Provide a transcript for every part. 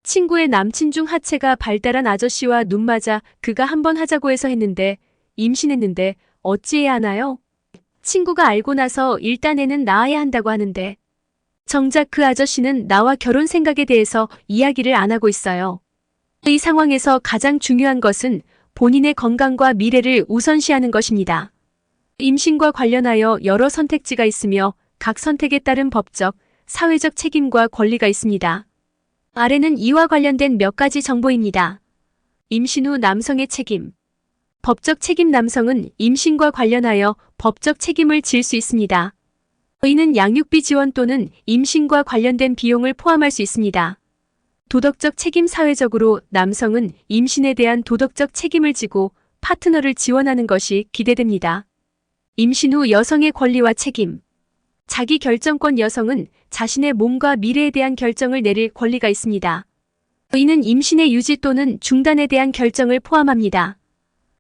친구의 남친 중 하체가 발달한 아저씨와 눈 맞아 그가 한번 하자고 해서 했는데 임신했는데 어찌해야 하나요? 친구가 알고 나서 일단 애는 낳아야 한다고 하는데 정작 그 아저씨는 나와 결혼 생각에 대해서 이야기를 안 하고 있어요. 이 상황에서 가장 중요한 것은 본인의 건강과 미래를 우선시하는 것입니다. 임신과 관련하여 여러 선택지가 있으며 각 선택에 따른 법적, 사회적 책임과 권리가 있습니다. 아래는 이와 관련된 몇 가지 정보입니다. 임신 후 남성의 책임. 법적 책임. 남성은 임신과 관련하여 법적 책임을 질 수 있습니다. 이는 양육비 지원 또는 임신과 관련된 비용을 포함할 수 있습니다. 도덕적 책임. 사회적으로 남성은 임신에 대한 도덕적 책임을 지고 파트너를 지원하는 것이 기대됩니다. 임신 후 여성의 권리와 책임. 자기 결정권. 여성은 자신의 몸과 미래에 대한 결정을 내릴 권리가 있습니다. 이는 임신의 유지 또는 중단에 대한 결정을 포함합니다.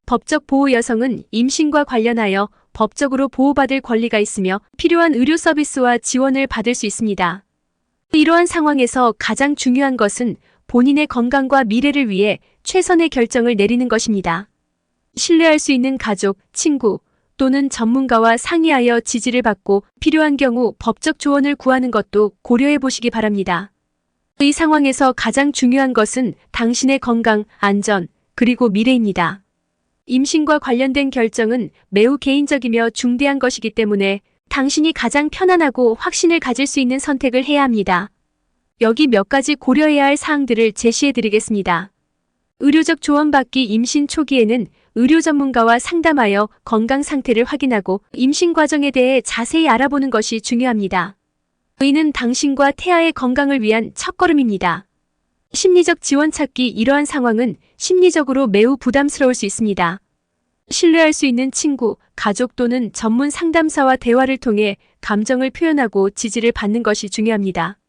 법적 보호. 여성은 임신과 관련하여 법적으로 보호받을 권리가 있으며 필요한 의료 서비스와 지원을 받을 수 있습니다. 이러한 상황에서 가장 중요한 것은 본인의 건강과 미래를 위해 최선의 결정을 내리는 것입니다. 신뢰할 수 있는 가족, 친구 또는 전문가와 상의하여 지지를 받고 필요한 경우 법적 조언을 구하는 것도 고려해 보시기 바랍니다. 이 상황에서 가장 중요한 것은 당신의 건강, 안전, 그리고 미래입니다. 임신과 관련된 결정은 매우 개인적이며 중대한 것이기 때문에 당신이 가장 편안하고 확신을 가질 수 있는 선택을 해야 합니다. 여기 몇 가지 고려해야 할 사항들을 제시해 드리겠습니다. 의료적 조언받기. 임신 초기에는 의료 전문가와 상담하여 건강 상태를 확인하고 임신 과정에 대해 자세히 알아보는 것이 중요합니다. 이는 당신과 태아의 건강을 위한 첫걸음입니다. 심리적 지원 찾기. 이러한 상황은 심리적으로 매우 부담스러울 수 있습니다. 신뢰할 수 있는 친구, 가족 또는 전문 상담사와 대화를 통해 감정을 표현하고 지지를 받는 것이 중요합니다.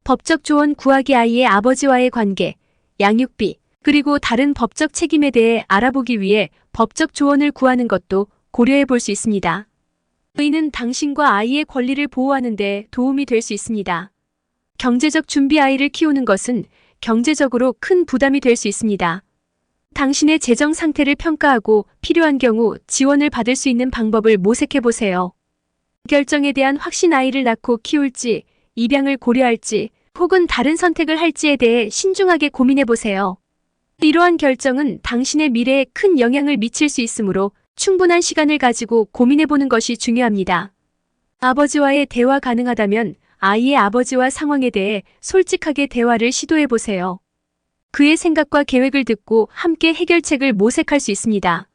법적 조언 구하기. 아이의 아버지와의 관계, 양육비, 그리고 다른 법적 책임에 대해 알아보기 위해 법적 조언을 구하는 것도 고려해 볼 수 있습니다. 이는 당신과 아이의 권리를 보호하는 데 도움이 될 수 있습니다. 경제적 준비. 아이를 키우는 것은 경제적으로 큰 부담이 될 수 있습니다. 당신의 재정 상태를 평가하고 필요한 경우 지원을 받을 수 있는 방법을 모색해 보세요. 결정에 대한 확신. 아이를 낳고 키울지, 입양을 고려할지, 혹은 다른 선택을 할지에 대해 신중하게 고민해 보세요. 이러한 결정은 당신의 미래에 큰 영향을 미칠 수 있으므로 충분한 시간을 가지고 고민해 보는 것이 중요합니다. 아버지와의 대화. 가능하다면 아이의 아버지와 상황에 대해 솔직하게 대화를 시도해 보세요. 그의 생각과 계획을 듣고 함께 해결책을 모색할 수 있습니다.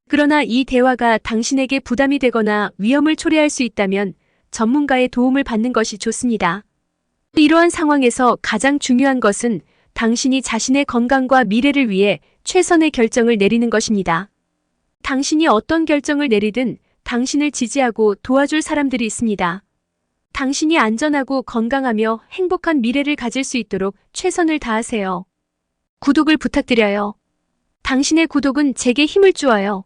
그러나 이 대화가 당신에게 부담이 되거나 위험을 초래할 수 있다면 전문가의 도움을 받는 것이 좋습니다. 이러한 상황에서 가장 중요한 것은 당신이 자신의 건강과 미래를 위해 최선의 결정을 내리는 것입니다. 당신이 어떤 결정을 내리든 당신을 지지하고 도와줄 사람들이 있습니다. 당신이 안전하고 건강하며 행복한 미래를 가질 수 있도록 최선을 다하세요. 구독을 부탁드려요. 당신의 구독은 제게 힘을 주어요.